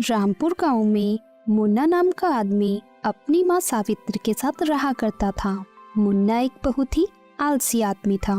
रामपुर गांव में मुन्ना नाम का आदमी अपनी माँ सावित्री के साथ रहा करता था। मुन्ना एक बहुत ही आलसी आदमी था।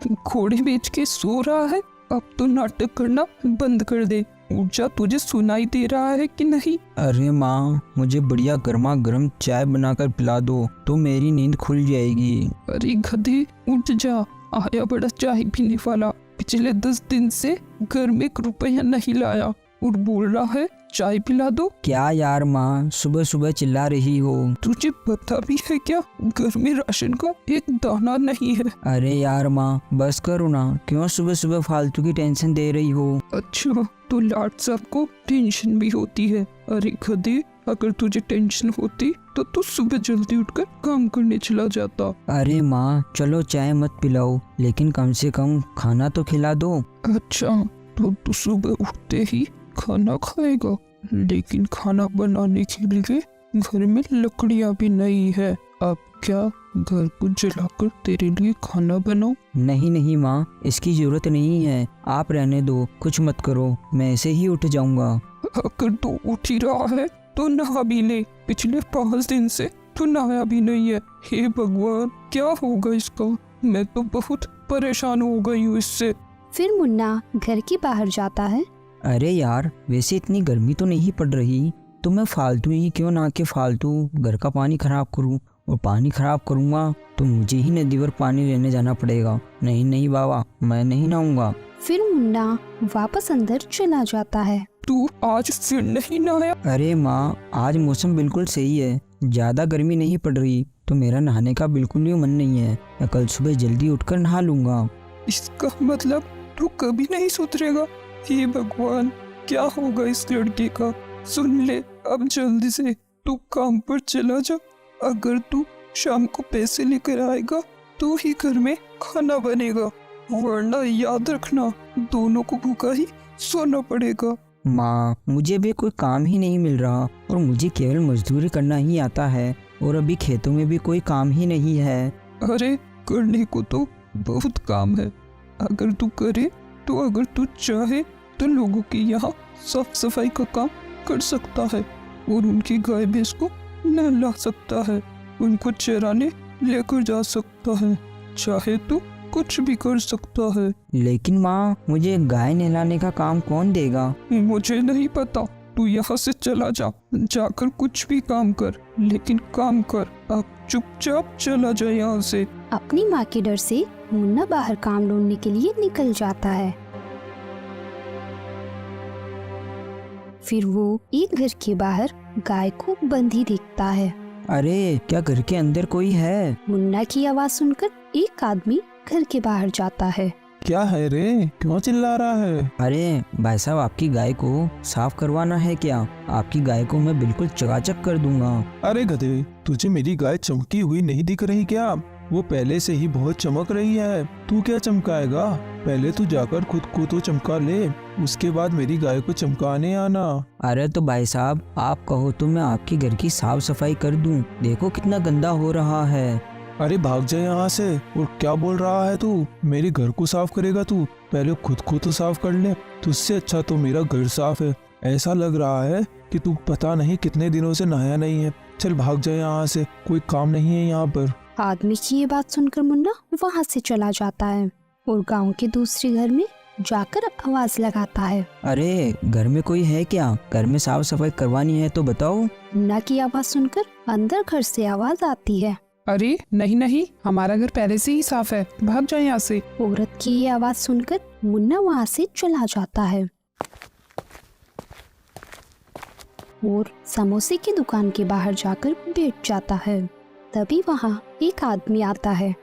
घोड़े बेच के सो रहा है, अब तो नाटक करना बंद कर दे। उठ जा, तुझे सुनाई दे रहा है कि नहीं? अरे माँ, मुझे बढ़िया गर्मा गर्म चाय बनाकर पिला दो तो मेरी नींद खुल जाएगी। अरे गधे, उठ जा, आया बड़ा चाय पीने वाला। पिछले 10 दिन से घर में 1 रुपया नहीं लाया और बोल रहा है चाय पिला दो। क्या यार माँ, सुबह सुबह चिल्ला रही हो? तुझे पता भी है क्या, घर में राशन का एक दाना नहीं है। अरे यार माँ, बस करो ना, क्यों सुबह सुबह फालतू की टेंशन दे रही हो? अच्छा, तो लाट साहब को टेंशन भी होती है। अरे गधे, अगर तुझे टेंशन होती तो तू सुबह जल्दी उठकर काम करने चला जाता। अरे माँ, चलो चाय मत पिलाओ, लेकिन कम से कम खाना तो खिला दो। अच्छा, तो तू सुबह उठते ही खाना खाएगा, लेकिन खाना बनाने के लिए घर में लकड़ियाँ भी नहीं है। अब क्या घर को जलाकर तेरे लिए खाना बनाऊं? नहीं नहीं माँ, इसकी जरूरत नहीं है, आप रहने दो, कुछ मत करो, मैं ऐसे ही उठ जाऊंगा। अगर तू उठ ही रहा है तो नहा भी ले। पिछले 5 दिन से तू नहाया भी नहीं है। हे भगवान, क्या होगा इसका? मैं तो बहुत परेशान हो गई हूँ इससे। फिर मुन्ना घर के बाहर जाता है। अरे यार, वैसे इतनी गर्मी तो नहीं पड़ रही, तो मैं फालतू ही क्यों ना के फालतू घर का पानी खराब करूं, और पानी खराब करूंगा तो मुझे ही नदी पर पानी लेने जाना पड़ेगा। नहीं नहीं बाबा, मैं नहीं नहाऊंगा। फिर मुन्ना वापस अंदर चला जाता है। तू आज फिर नहीं नहाया? अरे माँ, आज मौसम बिल्कुल सही है, ज्यादा गर्मी नहीं पड़ रही, तो मेरा नहाने का बिल्कुल भी मन नहीं है। मैं कल सुबह जल्दी उठकर नहा लूंगा। इसका मतलब तू कभी नहीं सुधरेगा। हे भगवान, क्या होगा इस लड़के का? सुन ले, अब जल्दी से तू काम पर चला जा। अगर तू शाम को पैसे लेकर आएगा तो ही घर में खाना बनेगा, वरना याद रखना दोनों को भूखा ही सोना पड़ेगा। माँ, मुझे भी कोई काम ही नहीं मिल रहा और मुझे केवल मजदूरी करना ही आता है, और अभी खेतों में भी कोई काम ही नहीं है। अरे करने को तो बहुत काम है, अगर तू करे तो अगर तू चाहे तो लोगों के यहाँ साफ सफाई का काम कर सकता है, और उनकी गाय भैंस को नहला सकता है, उनको चराने लेकर जा सकता है, चाहे तो कुछ भी कर सकता है। लेकिन माँ, मुझे गाय नहलाने का काम कौन देगा? मुझे नहीं पता, तू यहाँ से चला जा, जाकर कुछ भी काम कर, लेकिन काम कर। अब चुपचाप चला जा यहाँ से। अपनी माँ के डर से मुन्ना बाहर काम ढूंढने के लिए निकल जाता है। फिर वो एक घर के बाहर गाय को बंधी देखता है। अरे, क्या घर के अंदर कोई है? मुन्ना की आवाज सुनकर एक आदमी घर के बाहर जाता है। क्या है रे, क्यों चिल्ला रहा है? अरे भाई साहब, आपकी गाय को साफ करवाना है क्या? आपकी गाय को मैं बिल्कुल चकाचक कर दूंगा। अरे गधे, तुझे मेरी गाय चमकी हुई नहीं दिख रही क्या? वो पहले से ही बहुत चमक रही है, तू क्या चमकाएगा? पहले तू जाकर खुद को तो चमका ले, उसके बाद मेरी गाय को चमकाने आना। अरे तो भाई साहब, आप कहो तो मैं आपकी घर की साफ सफाई कर दूं, देखो कितना गंदा हो रहा है। अरे भाग जा यहाँ से। और क्या बोल रहा है तू? मेरे घर को साफ करेगा तू? पहले खुद को तो साफ कर ले, तुझसे अच्छा तो मेरा घर साफ है। ऐसा लग रहा है कि तू पता नहीं कितने दिनों से नहाया नहीं है। चल भाग जा यहाँ से, कोई काम नहीं है यहाँ पर। आदमी की ये बात सुनकर मुन्ना वहाँ से चला जाता है और गांव के दूसरे घर में जाकर आवाज लगाता है। अरे, घर में कोई है क्या? घर में साफ सफाई करवानी है तो बताओ। मुन्ना की आवाज सुनकर अंदर घर से आवाज आती है। अरे नहीं नहीं, हमारा घर पहले से ही साफ है, भाग जाए यहाँ से। औरत की ये आवाज सुनकर मुन्ना वहाँ से चला जाता है और समोसे की दुकान के बाहर जाकर बैठ जाता है। तभी वहाँ एक आदमी आता है।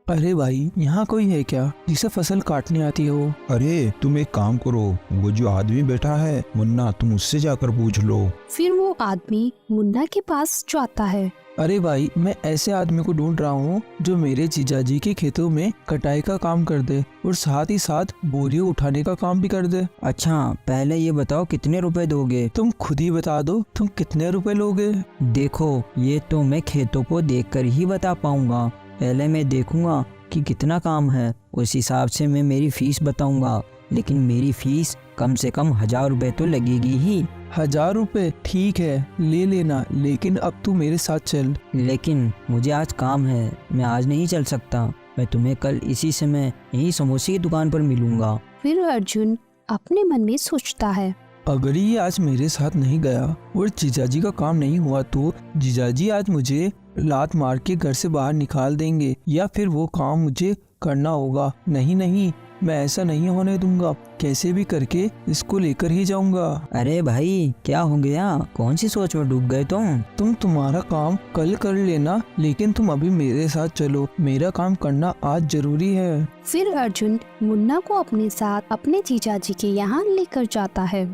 अरे भाई, यहाँ कोई है क्या जिसे फसल काटने आती हो? अरे तुम एक काम करो, वो जो आदमी बैठा है मुन्ना, तुम उससे जाकर पूछ लो। फिर वो आदमी मुन्ना के पास जाता है। अरे भाई, मैं ऐसे आदमी को ढूंढ रहा हूँ जो मेरे जीजाजी के खेतों में कटाई का काम कर दे और साथ ही साथ बोरियों उठाने का काम भी कर दे। अच्छा, पहले ये बताओ कितने रुपए दोगे? तुम खुद ही बता दो, तुम कितने रुपए लोगे? देखो, ये तो मैं खेतों को देखकर ही बता पाऊंगा। पहले मैं देखूंगा कि कितना काम है, उस हिसाब से मैं मेरी फीस बताऊंगा। लेकिन मेरी फीस कम से कम 1000 रुपये तो लगेगी ही। 1000 रुपये ठीक है, ले लेना, लेकिन अब तू मेरे साथ चल। लेकिन मुझे आज काम है, मैं आज नहीं चल सकता। मैं तुम्हें कल इसी समय यही समोसे की दुकान पर मिलूंगा। फिर अर्जुन अपने मन में सोचता है, अगर ये आज मेरे साथ नहीं गया और जीजाजी का काम नहीं हुआ तो जीजाजी आज मुझे लात मार के घर से बाहर निकाल देंगे, या फिर वो काम मुझे करना होगा। नहीं नहीं, मैं ऐसा नहीं होने दूंगा, कैसे भी करके इसको लेकर ही जाऊंगा। अरे भाई क्या हो गया, कौन सी सोच में डूब गए तुम? तुम्हारा काम कल कर लेना, लेकिन तुम अभी मेरे साथ चलो, मेरा काम करना आज जरूरी है। फिर अर्जुन मुन्ना को अपने साथ अपने जीजाजी के यहाँ लेकर जाता है।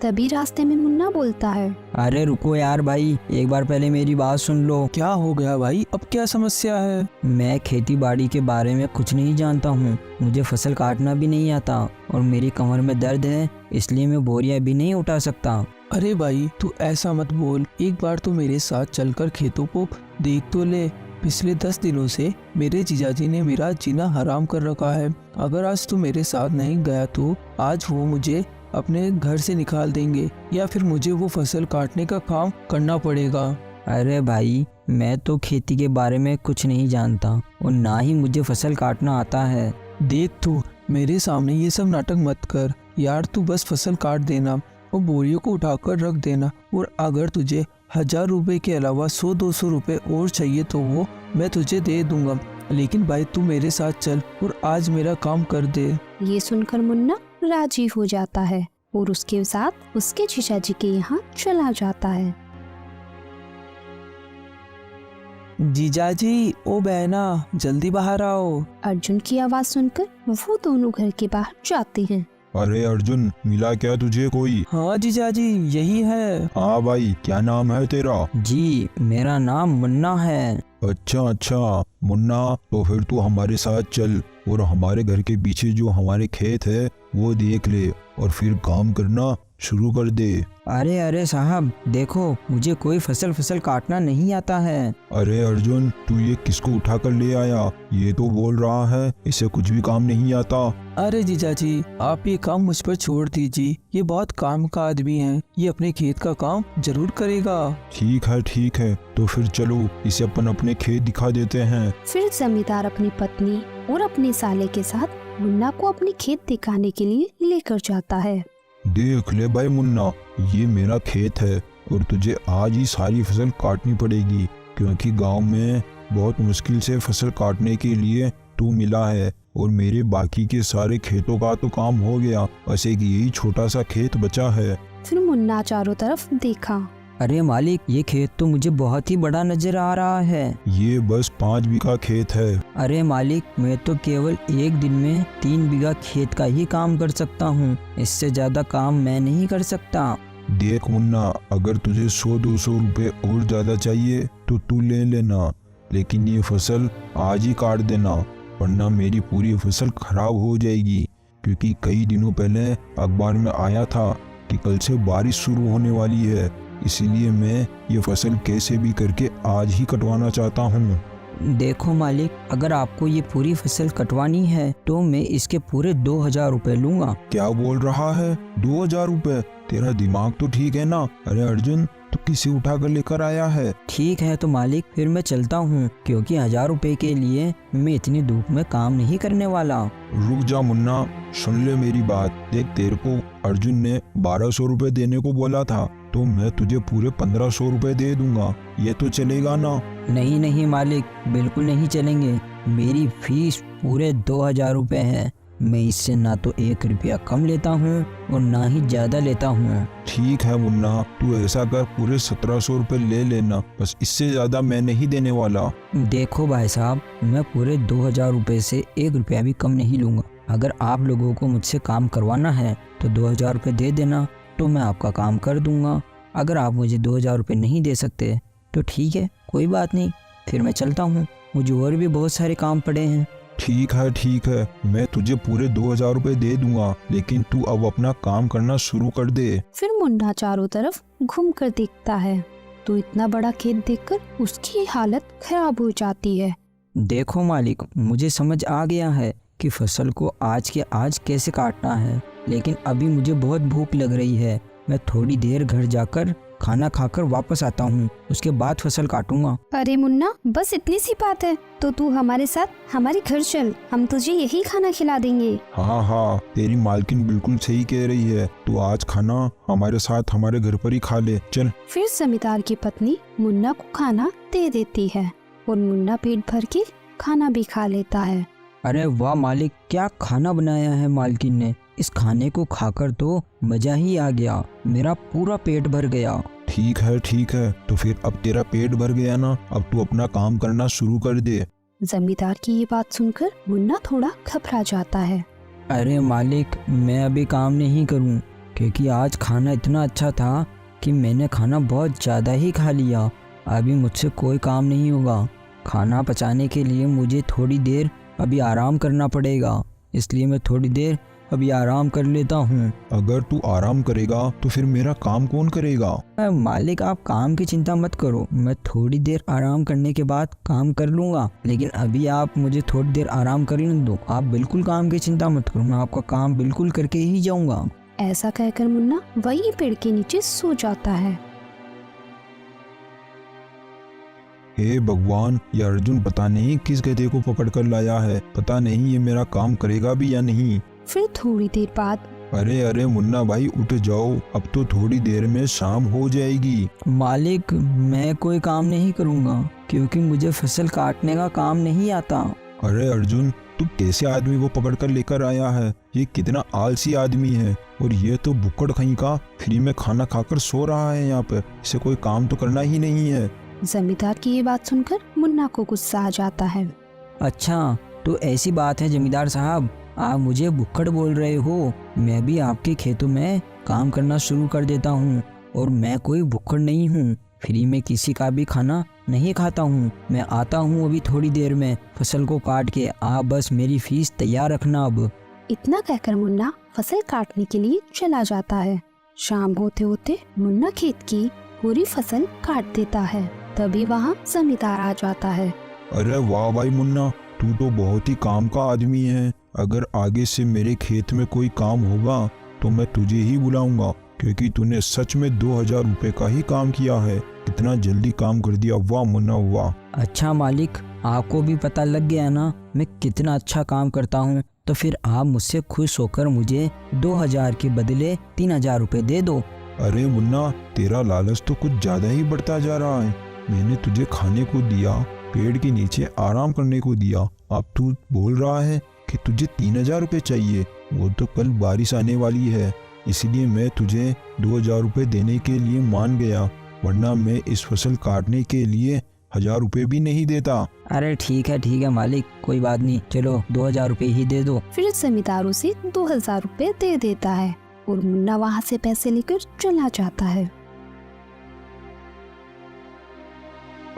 तभी रास्ते में मुन्ना बोलता है, अरे रुको यार भाई, एक बार पहले मेरी बात सुन लो। क्या हो गया भाई, अब क्या समस्या है? मैं खेती बाड़ी के बारे में कुछ नहीं जानता हूँ, मुझे फसल काटना भी नहीं आता और मेरी कमर में दर्द है, इसलिए मैं बोरियां भी नहीं उठा सकता। अरे भाई तू ऐसा मत बोल, एक बार तो मेरे साथ चलकर खेतों को देख तो ले। पिछले 10 दिनों से मेरे जीजाजी ने मेरा जीना हराम कर रखा है। अगर आज तू मेरे साथ नहीं गया तो आज वो मुझे अपने घर से निकाल देंगे, या फिर मुझे वो फसल काटने का काम करना पड़ेगा। अरे भाई मैं तो खेती के बारे में कुछ नहीं जानता और ना ही मुझे फसल काटना आता है। देख तू मेरे सामने ये सब नाटक मत कर यार, तू बस फसल काट देना और बोरियों को उठाकर रख देना, और अगर तुझे 1000 रुपये के अलावा 100-200 रुपये और चाहिए तो वो मैं तुझे दे दूंगा। लेकिन भाई तू मेरे साथ चल और आज मेरा काम कर दे। ये सुनकर मुन्ना राजी हो जाता है और उसके साथ उसके जीजाजी के यहाँ चला जाता है। जीजाजी ओ बहना जल्दी बाहर आओ। अर्जुन की आवाज सुनकर वो दोनों घर के बाहर जाते हैं। अरे अर्जुन, मिला क्या तुझे कोई? हाँ जीजाजी यही है। हाँ भाई, क्या नाम है तेरा? जी मेरा नाम मुन्ना है। अच्छा मुन्ना, तो फिर तू हमारे साथ चल और हमारे घर के पीछे जो हमारे खेत है वो देख ले और फिर काम करना शुरू कर दे। अरे साहब देखो, मुझे कोई फसल काटना नहीं आता है। अरे अर्जुन, तू ये किसको उठा कर ले आया? ये तो बोल रहा है इसे कुछ भी काम नहीं आता। अरे जीजाजी आप ये काम मुझ पर छोड़ दीजिए, ये बहुत काम का आदमी है, ये अपने खेत का काम जरूर करेगा। ठीक है, तो फिर चलो इसे अपने खेत दिखा देते हैं। फिर जमींदार अपनी पत्नी और अपने साले के साथ मुन्ना को अपने खेत दिखाने के लिए लेकर जाता है। देख ले भाई मुन्ना, ये मेरा खेत है और तुझे आज ही सारी फसल काटनी पड़ेगी, क्योंकि गांव में बहुत मुश्किल से फसल काटने के लिए तू मिला है और मेरे बाकी के सारे खेतों का तो काम हो गया, बस एक यही छोटा सा खेत बचा है। फिर मुन्ना चारों तरफ देखा। अरे मालिक, ये खेत तो मुझे बहुत ही बड़ा नजर आ रहा है। ये बस 5 बीघा खेत है। अरे मालिक, मैं तो केवल एक दिन में 3 बीघा खेत का ही काम कर सकता हूँ, इससे ज्यादा काम मैं नहीं कर सकता। देख मुन्ना, अगर तुझे 100-200 रुपए और ज्यादा चाहिए तो तू ले लेना, लेकिन ये फसल आज ही काट देना, वरना मेरी पूरी फसल खराब हो जाएगी। क्योंकि कई दिनों पहले अखबार में आया था कि कल से बारिश शुरू होने वाली है, इसीलिए मैं ये फसल कैसे भी करके आज ही कटवाना चाहता हूँ। देखो मालिक, अगर आपको ये पूरी फसल कटवानी है तो मैं इसके पूरे 2000 रुपए लूंगा। क्या बोल रहा है? 2000 रुपए? तेरा दिमाग तो ठीक है ना? अरे अर्जुन, तू किसे उठा कर लेकर आया है? ठीक है तो मालिक, फिर मैं चलता हूँ, क्योंकि 1000 रुपए के लिए मैं इतनी धूप में काम नहीं करने वाला। रुक जा मुन्ना, सुन ले मेरी बात। देख, तेरे को अर्जुन ने 1200 रुपए देने को बोला था, तो मैं तुझे पूरे 1500 रुपए दे दूंगा। ये तो चलेगा ना? नहीं मालिक, बिल्कुल नहीं चलेंगे। मेरी फीस पूरे 2000 रुपए है। मैं इससे ना तो 1 रुपया कम लेता हूँ और ना ही ज्यादा लेता हूँ। ठीक है मुन्ना, तू ऐसा कर, पूरे 1700 रुपए ले लेना, बस इससे ज्यादा मैं नहीं देने वाला। देखो भाई साहब, मैं पूरे 2000 रुपए से 1 रुपया भी कम नहीं लूँगा। अगर आप लोगों को मुझसे काम करवाना है तो 2000 रुपये दे देना, तो मैं आपका काम कर दूंगा। अगर आप मुझे 2000 रुपये नहीं दे सकते तो ठीक है, कोई बात नहीं, फिर मैं चलता हूँ, मुझे और भी बहुत सारे काम पड़े हैं। ठीक है, मैं तुझे पूरे 2000 रुपए दे दूंगा, लेकिन तू अब अपना काम करना शुरू कर दे। फिर मुन्ना चारों तरफ घूमकर देखता है तो इतना बड़ा खेत देखकर उसकी हालत खराब हो जाती है। देखो मालिक, मुझे समझ आ गया है कि फसल को आज के आज कैसे काटना है, लेकिन अभी मुझे बहुत भूख लग रही है। मैं थोड़ी देर घर जाकर खाना खाकर वापस आता हूँ, उसके बाद फसल काटूंगा। अरे मुन्ना, बस इतनी सी बात है तो तू हमारे साथ हमारे घर चल, हम तुझे यही खाना खिला देंगे। हाँ हाँ, तेरी मालकिन बिल्कुल सही कह रही है। तू आज खाना हमारे साथ हमारे घर पर ही खा ले, चल। फिर जमींदार की पत्नी मुन्ना को खाना दे देती है और मुन्ना पेट भर के खाना भी खा लेता है। अरे वाह मालिक, क्या खाना बनाया है मालकिन ने। इस खाने को खाकर तो मजा ही आ गया, मेरा पूरा पेट भर गया। ठीक है, तो फिर अब तेरा पेट भर गया ना, अब तू अपना काम करना शुरू कर दे। जमींदार की ये बात सुनकर मुन्ना थोड़ा घबरा जाता है। अरे मालिक, मैं अभी काम नहीं करूं, क्योंकि आज खाना इतना अच्छा था कि मैंने खाना बहुत ज़्यादा ही खा लिया। अभी मुझसे कोई काम नहीं होगा। खाना पचाने के लिए मुझे थोड़ी देर अभी आराम करना पड़ेगा, इसलिए मैं थोड़ी देर अभी आराम कर लेता हूँ। अगर तू आराम करेगा तो फिर मेरा काम कौन करेगा? मालिक, आप काम की चिंता मत करो, मैं थोड़ी देर आराम करने के बाद काम कर लूँगा। लेकिन अभी आप मुझे थोड़ी देर आराम करने दो, आप बिल्कुल काम की चिंता मत करो, मैं आपका काम बिल्कुल करके ही जाऊँगा। ऐसा कहकर मुन्ना वही पेड़ के नीचे सो जाता है। हे भगवान, ये अर्जुन पता नहीं किस गधे को पकड़ कर लाया है, पता नहीं ये मेरा काम करेगा भी या नहीं। फिर थोड़ी देर बाद अरे मुन्ना भाई, उठ जाओ, अब तो थोड़ी देर में शाम हो जाएगी। मालिक, मैं कोई काम नहीं करूँगा, क्योंकि मुझे फसल काटने का काम नहीं आता। अरे अर्जुन, तू कैसे आदमी को पकड़ कर लेकर आया है? ये कितना आलसी आदमी है, और ये तो भुक्कड़ कहीं का फ्री में खाना खाकर सो रहा है यहाँ पर। इसे कोई काम तो करना ही नहीं है। जमींदार की ये बात सुनकर मुन्ना को गुस्सा आ जाता है। अच्छा, तो ऐसी बात है जमींदार साहब, आप मुझे भुक्कड़ बोल रहे हो? मैं भी आपके खेतों में काम करना शुरू कर देता हूँ, और मैं कोई भुक्कड़ नहीं हूँ। फ्री में किसी का भी खाना नहीं खाता हूँ। मैं आता हूँ अभी थोड़ी देर में फसल को काट के, आप बस मेरी फीस तैयार रखना अब। इतना कहकर मुन्ना फसल काटने के लिए चला जाता है। शाम होते होते मुन्ना खेत की पूरी फसल काट देता है। तभी वहाँ जमींदार आ जाता है। अरे वाह भाई मुन्ना, तू तो बहुत ही काम का आदमी है। अगर आगे से मेरे खेत में कोई काम होगा तो मैं तुझे ही बुलाऊंगा, क्योंकि तूने सच में 2000 रुपए का ही काम किया है। कितना जल्दी काम कर दिया, वाह मुन्ना वाह। अच्छा मालिक, आपको भी पता लग गया ना मैं कितना अच्छा काम करता हूँ, तो फिर आप मुझसे खुश होकर मुझे 2000 के बदले 3000 रुपए दे दो। अरे मुन्ना, तेरा लालच तो कुछ ज्यादा ही बढ़ता जा रहा है। मैंने तुझे खाने को दिया, पेड़ के नीचे आराम करने को दिया, अब तू बोल रहा है कि तुझे 3000 रुपये चाहिए। वो तो कल बारिश आने वाली है, इसलिए मैं तुझे 2000 रुपये देने के लिए मान गया, वरना मैं इस फसल काटने के लिए 1000 रुपये भी नहीं देता। अरे ठीक है मालिक, कोई बात नहीं, चलो 2000 रुपये ही दे दो। फिर जमींदारों से 2000 रुपए दे देता है और मुन्ना वहाँ से पैसे लेकर चला जाता है।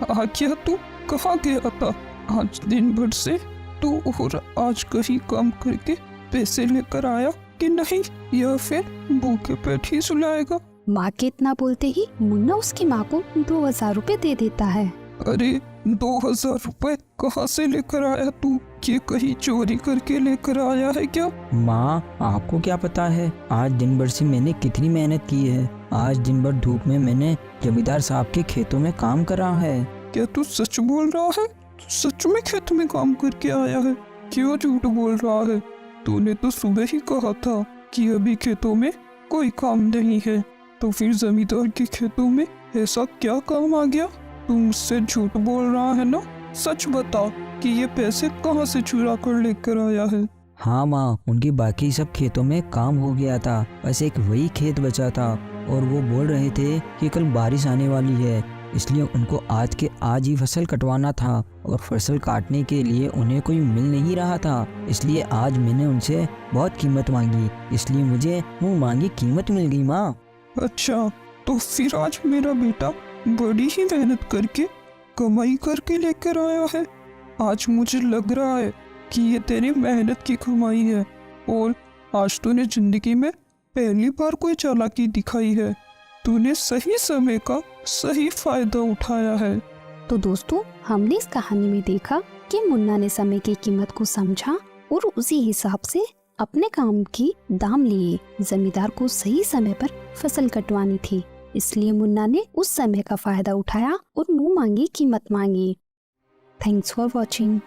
क्या तू कहाँ गया था? आज दिन भर से तू और आज कहीं काम करके पैसे लेकर आया कि नहीं, या फिर भूखे पेट ही सुलाएगा? माँ के इतना बोलते ही मुन्ना उसकी माँ को 2000 रुपए दे देता है। अरे 2000 रुपए कहाँ से लेकर आया तू? ये कहीं चोरी करके लेकर आया है क्या? माँ, आपको क्या पता है आज दिन भर से मैंने कितनी मेहनत की है। आज दिन भर धूप में मैंने जमींदार साहब के खेतों में काम करा है। क्या तू सच बोल रहा है? तू सच में खेत में काम करके आया है? क्यों झूठ बोल रहा है? तूने तो सुबह ही कहा था कि अभी खेतों में कोई काम नहीं है, तो फिर जमींदार के खेतों में ऐसा क्या काम आ गया? तू मुझसे झूठ बोल रहा है ना? सच बता कि ये पैसे कहाँ से चुरा कर लेकर आया है? हाँ माँ, उनकी बाकी सब खेतों में काम हो गया था, बस एक वही खेत बचा था, और वो बोल रहे थे कि कल बारिश आने वाली है, इसलिए उनको आज के आज ही फसल कटवाना था, और फसल काटने के लिए उन्हें कोई मिल नहीं रहा था, इसलिए आज मैंने उनसे बहुत कीमत मांगी, इसलिए मुझे मुँह मांगी कीमत मिल गई माँ। अच्छा, तो फिर आज मेरा बेटा बड़ी ही मेहनत करके कमाई करके लेकर आया है। आज मुझे लग रहा है कि ये तेरी मेहनत की कमाई है, और आज तूने जिंदगी में पहली बार कोई चालाकी दिखाई है। तूने सही समय का सही फायदा उठाया है। तो दोस्तों, हमने इस कहानी में देखा कि मुन्ना ने समय की कीमत को समझा और उसी हिसाब से अपने काम की दाम लिए। जमींदार को सही समय पर फसल कटवानी थी, इसलिए मुन्ना ने उस समय का फायदा उठाया और मुंह मांगी कीमत मांगी। Thanks for watching.